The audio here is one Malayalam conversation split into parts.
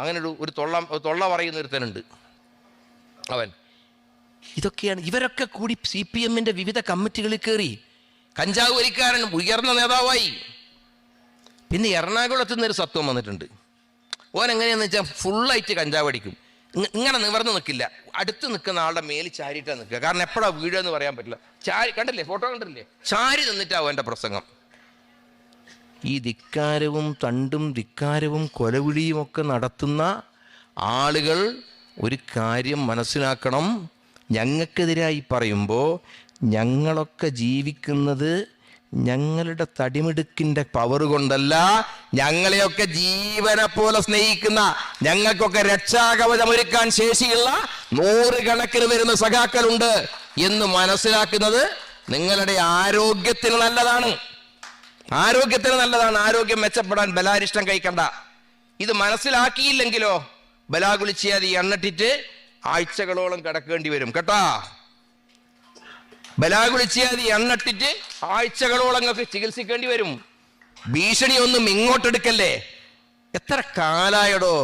അങ്ങനെ ഒരു തൊള്ള പറയുന്ന ഒരുത്തനുണ്ട് അവൻ. ഇതൊക്കെയാണ് ഇവരൊക്കെ കൂടി CPM-ന്റെ വിവിധ കമ്മിറ്റികളിൽ കയറി കഞ്ചാവ് വലിക്കാരൻ ഉയർന്ന നേതാവായി. പിന്നെ എറണാകുളത്ത് നിന്നൊരു സത്വം വന്നിട്ടുണ്ട്. ഓൻ എങ്ങനെയാന്ന് വെച്ചാൽ ഫുള്ളായിട്ട് കഞ്ചാവ് അടിക്കും. ഇങ്ങനെ നിവർന്ന് നിൽക്കില്ല, അടുത്ത് നിൽക്കുന്ന ആളുടെ മേൽ ചാരിയിട്ടാണ് നിൽക്കുക. കാരണം എപ്പോഴാണ് വീഴുക എന്ന് പറയാൻ പറ്റില്ല. ചാരി കണ്ടില്ലേ, ഫോട്ടോ കണ്ടില്ലേ, ചാരി നിന്നിട്ടാവും എൻ്റെ പ്രസംഗം. ഈ ധിക്കാരവും തണ്ടും ധിക്കാരവും കൊലവിളിയും ഒക്കെ നടത്തുന്ന ആളുകൾ ഒരു കാര്യം മനസ്സിലാക്കണം. ഞങ്ങൾക്കെതിരായി പറയുമ്പോൾ ഞങ്ങളൊക്കെ ജീവിക്കുന്നത് ഞങ്ങളുടെ തടിമിടുക്കിൻ്റെ പവർ കൊണ്ടല്ല, ഞങ്ങളെയൊക്കെ ജീവനെ പോലെ സ്നേഹിക്കുന്ന, ഞങ്ങൾക്കൊക്കെ രക്ഷാകവചമൊരുക്കാൻ ശേഷിയുള്ള 100 കണക്കിന് വരുന്ന സഖാക്കളുണ്ട് എന്ന് മനസ്സിലാക്കുന്നത് നിങ്ങളുടെ ആരോഗ്യത്തിന് നല്ലതാണ്. ആരോഗ്യം മെച്ചപ്പെടാൻ ബലാരിഷ്ടം കഴിക്കണ്ട. ഇത് മനസ്സിലാക്കിയില്ലെങ്കിലോ ബലാകുളിച്ചാതി എണ്ണട്ടിട്ട് ആഴ്ചകളോളം കിടക്കേണ്ടി വരും കേട്ടാ. ബലാകുളിച്ചാതി എണ്ണട്ടിട്ട് ആഴ്ചകളോളം നിങ്ങൾക്ക് ചികിത്സിക്കേണ്ടി വരും. ഭീഷണി ഒന്നും ഇങ്ങോട്ടെടുക്കല്ലേ. എത്ര കാലായടോ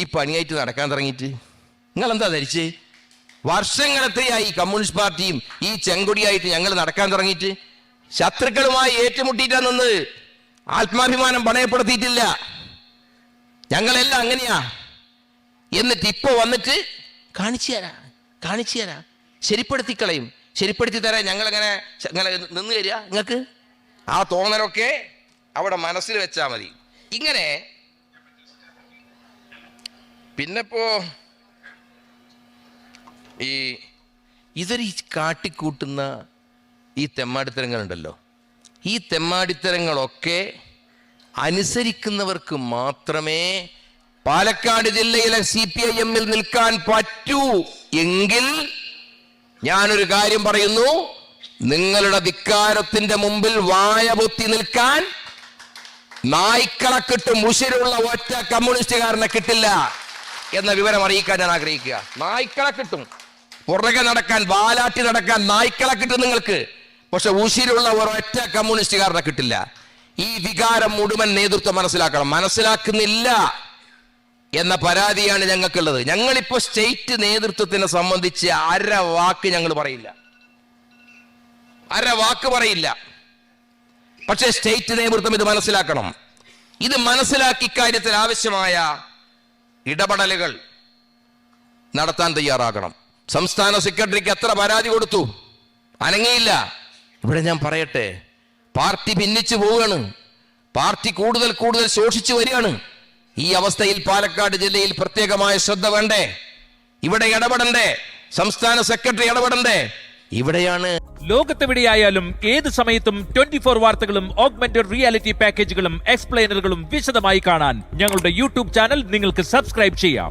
ഈ പണിയായിട്ട് നടക്കാൻ തുടങ്ങിയിട്ട്? നിങ്ങൾ എന്താ ധരിച്ച്? വർഷങ്ങളെത്രയായി കമ്മ്യൂണിസ്റ്റ് പാർട്ടിയും ഈ ചെങ്കൊടിയായിട്ട് ഞങ്ങൾ നടക്കാൻ തുടങ്ങിയിട്ട്? ശത്രുക്കളുമായി ഏറ്റുമുട്ടിയിട്ടാ നിന്ന്, ആത്മാഭിമാനം പണയപ്പെടുത്തിയിട്ടില്ല. ഞങ്ങളെല്ലാം അങ്ങനെയാ. എന്നിട്ട് ഇപ്പൊ വന്നിട്ട് കാണിച്ചു തരാ ശരിപ്പെടുത്തി കളയും. ശരിപ്പെടുത്തി തരാൻ ഞങ്ങളെങ്ങനെ നിന്ന് തരിക നിങ്ങൾക്ക്? ആ തോന്നലൊക്കെ അവിടെ മനസ്സിൽ വെച്ചാൽ മതി. ഇങ്ങനെ പിന്നെപ്പോ ഇതൊരു കാട്ടിക്കൂട്ടുന്ന ഈ തെമ്മാടിത്തരങ്ങളുണ്ടല്ലോ, ഈ തെമ്മാടിത്തരങ്ങളൊക്കെ അനുസരിക്കുന്നവർക്ക് മാത്രമേ പാലക്കാട് ജില്ലയിലെ CPIM-ൽ നിൽക്കാൻ പറ്റൂ. എങ്കിൽ ഞാനൊരു കാര്യം പറയുന്നു, നിങ്ങളുടെ ധിക്കാരത്തിന്റെ മുമ്പിൽ വായ പൊത്തി നിൽക്കാൻ നായ്ക്കളെ കിട്ടും, ഉശിരുള്ള ഒറ്റ കമ്മ്യൂണിസ്റ്റുകാരനെ കിട്ടില്ല എന്ന വിവരം അറിയിക്കാൻ ഞാൻ ആഗ്രഹിക്കുക. നായ്ക്കളെ കിട്ടും, പുറകെ നടക്കാൻ, വാലാട്ടി നടക്കാൻ നായ്ക്കളെ കിട്ടും നിങ്ങൾക്ക്. പക്ഷെ ഉശിരുള്ള ഒരൊറ്റ കമ്മ്യൂണിസ്റ്റുകാരനെ കിട്ടില്ല. ഈ വികാരം മുഴുവൻ നേതൃത്വം മനസ്സിലാക്കുന്നില്ല എന്ന പരാതിയാണ് ഞങ്ങൾക്കുള്ളത്. ഞങ്ങളിപ്പോ സ്റ്റേറ്റ് നേതൃത്വത്തിനെ സംബന്ധിച്ച് അര വാക്ക് പറയില്ല. പക്ഷേ സ്റ്റേറ്റ് നേതൃത്വം ഇത് മനസ്സിലാക്കണം. ഇത് മനസ്സിലാക്കി കാര്യത്തിൽ ആവശ്യമായ ഇടപെടലുകൾ നടത്താൻ തയ്യാറാകണം. സംസ്ഥാന സെക്രട്ടറിക്ക് എത്ര പരാതി കൊടുത്തു, അനങ്ങിയില്ല. ഇവിടെ ഞാൻ പറയട്ടെ, പാർട്ടി ഭിന്നിച്ചു പോവുകയാണ്, പാർട്ടി കൂടുതൽ ശോഷിച്ചു വരികയാണ്. ഈ അവസ്ഥയിൽ പാലക്കാട് ജില്ലയിൽ പ്രത്യേകമായ ശ്രദ്ധ വേണ്ടേ? ഇവിടെ ഇടപെടണ്ടേ? സംസ്ഥാന സെക്രട്ടറി ഇടപെടണ്ടേ? ഇവിടെയാണ്. ലോകത്തെവിടെയായാലും ഏത് സമയത്തും 24 വാർത്തകളും ഓഗ്മെന്റഡ് റിയാലിറ്റി പാക്കേജുകളും എക്സ്പ്ലെയിനറുകളും വിശദമായി കാണാൻ ഞങ്ങളുടെ YouTube ചാനൽ നിങ്ങൾക്ക് സബ്സ്ക്രൈബ് ചെയ്യാം.